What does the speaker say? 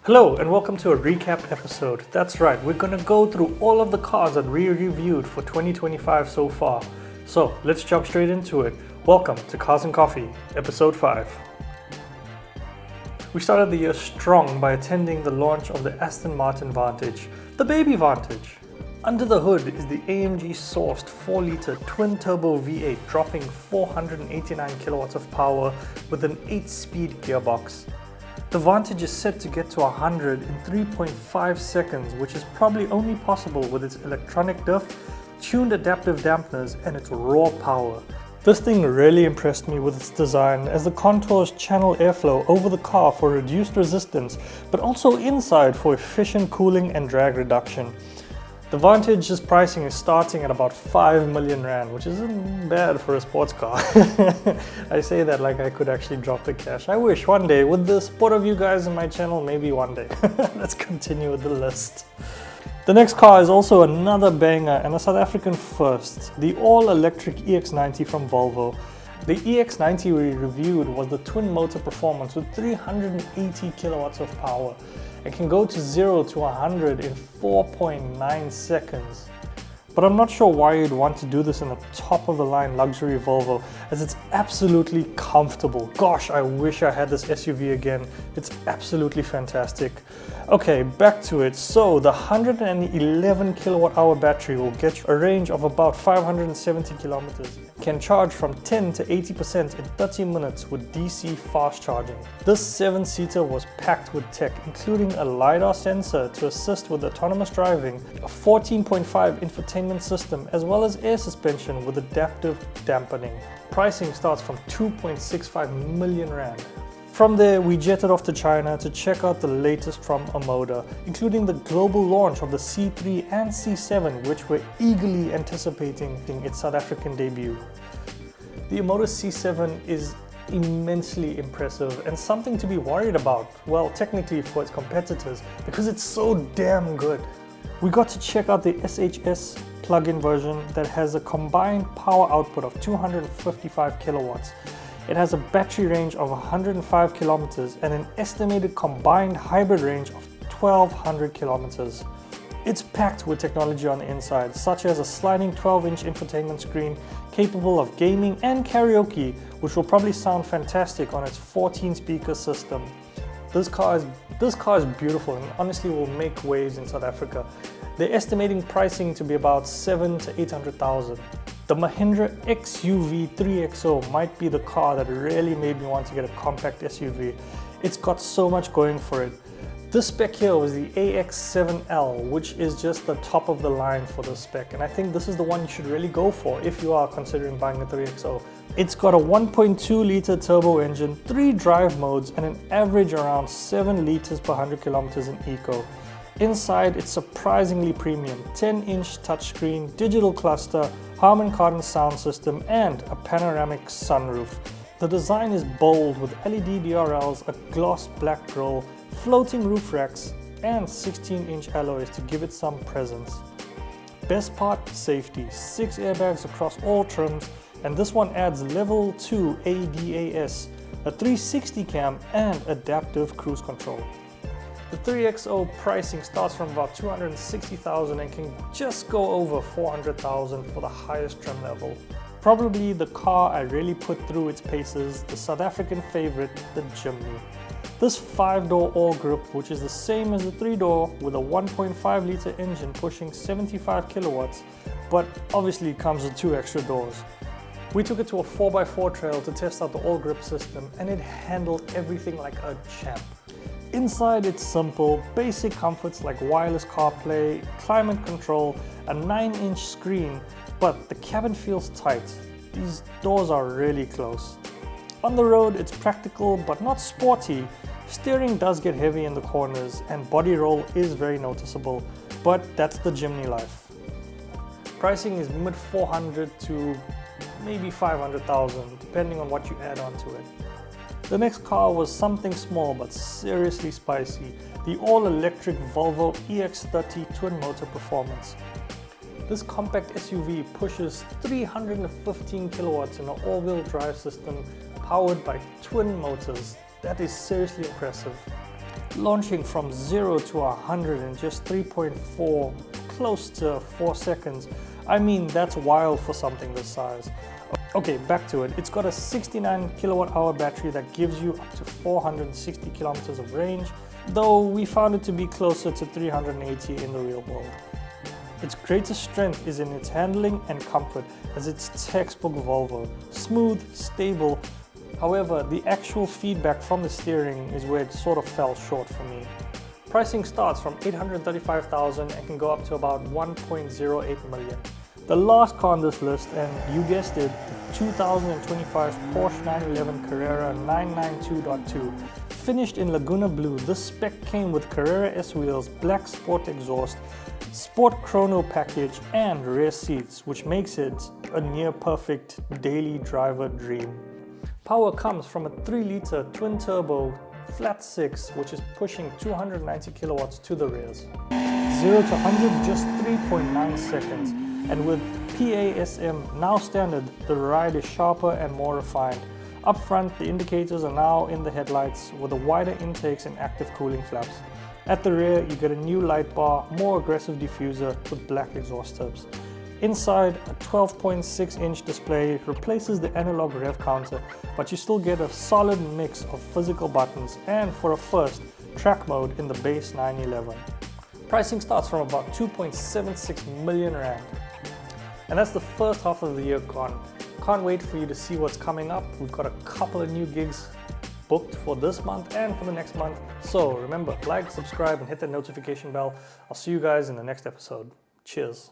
Hello and welcome to a recap episode. That's right, we're gonna go through all of the cars that we reviewed for 2025 so far. So let's jump straight into it. Welcome to Cars and Coffee, episode 5. We started the year strong by attending the launch of the Aston Martin Vantage, the baby Vantage. Under the hood is the AMG sourced 4-litre twin-turbo V8 dropping 489 kilowatts of power with an 8-speed gearbox. The Vantage is set to get to 100 in 3.5 seconds, which is probably only possible with its electronic diff, tuned adaptive dampeners, and its raw power. This thing really impressed me with its design, as the contours channel airflow over the car for reduced resistance, but also inside for efficient cooling and drag reduction. The Vantage's pricing is starting at about 5 million rand, which isn't bad for a sports car. I say that like I could actually drop the cash. I wish one day, with the support of you guys in my channel, maybe one day. Let's continue with the list. The next car is also another banger and a South African first, the all-electric EX90 from Volvo. The EX90 we reviewed was the twin motor performance with 380 kilowatts of power. It can go to 0 to 100 in 4.9 seconds. But I'm not sure why you'd want to do this in a top-of-the-line luxury Volvo, as it's absolutely comfortable. Gosh, I wish I had this SUV again. It's absolutely fantastic. Okay, back to it. So the 111 kilowatt hour battery will get you a range of about 570 kilometers. Can charge from 10 to 80% in 30 minutes with DC fast charging. This 7-seater was packed with tech, including a LiDAR sensor to assist with autonomous driving, a 14.5 infotainment system, as well as air suspension with adaptive dampening. Pricing starts from 2.65 million rand. From there, we jetted off to China to check out the latest from Omoda, including the global launch of the C3 and C7, which we're eagerly anticipating its South African debut. The Omoda C7 is immensely impressive and something to be worried about, well, technically for its competitors, because it's so damn good. We got to check out the SHS plug-in version that has a combined power output of 255 kilowatts. It has a battery range of 105 kilometers and an estimated combined hybrid range of 1200 kilometers. It's packed with technology on the inside, such as a sliding 12-inch infotainment screen capable of gaming and karaoke, which will probably sound fantastic on its 14-speaker system. This car is beautiful and honestly will make waves in South Africa. They're estimating pricing to be about 7 to 800,000. The Mahindra XUV 3XO might be the car that really made me want to get a compact SUV. It's got so much going for it. This spec here was the AX7L, which is just the top of the line for this spec, and I think this is the one you should really go for if you are considering buying a 3XO. It's got a 1.2 litre turbo engine, 3 drive modes, and an average around 7 litres per 100 kilometers in eco. Inside, it's surprisingly premium, 10-inch touchscreen, digital cluster, Harman Kardon sound system, and a panoramic sunroof. The design is bold with LED DRLs, a gloss black grille, floating roof racks, and 16-inch alloys to give it some presence. Best part, safety, 6 airbags across all trims, and this one adds level 2 ADAS, a 360 cam, and adaptive cruise control. The 3XO pricing starts from about 260,000 and can just go over 400,000 for the highest trim level. Probably the car I really put through its paces, the South African favorite, the Jimny. This 5-door all-grip, which is the same as the 3-door with a 1.5 litre engine pushing 75 kilowatts, but obviously comes with 2 extra doors. We took it to a 4x4 trail to test out the all-grip system, and it handled everything like a champ. Inside, it's simple, basic comforts like wireless CarPlay, climate control, a 9-inch screen, but the cabin feels tight. These doors are really close. On the road, it's practical but not sporty. Steering does get heavy in the corners and body roll is very noticeable, but that's the Jimny life. Pricing is mid 400 to maybe 500,000, depending on what you add onto it. The next car was something small but seriously spicy, the all-electric Volvo EX30 twin motor performance. This compact SUV pushes 315 kilowatts in an all-wheel drive system powered by twin motors. That is seriously impressive. launching from 0 to 100 in just 3.4, close to 4 seconds. I mean, that's wild for something this size. Okay, back to it. It's got a 69 kilowatt hour battery that gives you up to 460 kilometers of range, though we found it to be closer to 380 in the real world. Its greatest strength is in its handling and comfort, as it's textbook Volvo. Smooth, stable. However, the actual feedback from the steering is where it sort of fell short for me. Pricing starts from 835,000 and can go up to about 1.08 million. The last car on this list, and you guessed it, the 2025 Porsche 911 Carrera 992.2. Finished in Laguna Blue, this spec came with Carrera S wheels, black sport exhaust, sport chrono package and rear seats, which makes it a near perfect daily driver dream. Power comes from a 3-liter twin-turbo flat 6, which is pushing 290 kilowatts to the rears. 0 to 100 just 3.9 seconds, and with PASM now standard, the ride is sharper and more refined. Up front, the indicators are now in the headlights with the wider intakes and active cooling flaps. At the rear, you get a new light bar, more aggressive diffuser with black exhaust tips. Inside, a 12.6-inch display replaces the analog rev counter, but you still get a solid mix of physical buttons and, for a first, track mode in the base 911. Pricing starts from about 2.76 million rand. And that's the first half of the year gone. Can't wait for you to see what's coming up. We've got a couple of new gigs booked for this month and for the next month. So remember, like, subscribe, and hit the notification bell. I'll see you guys in the next episode. Cheers.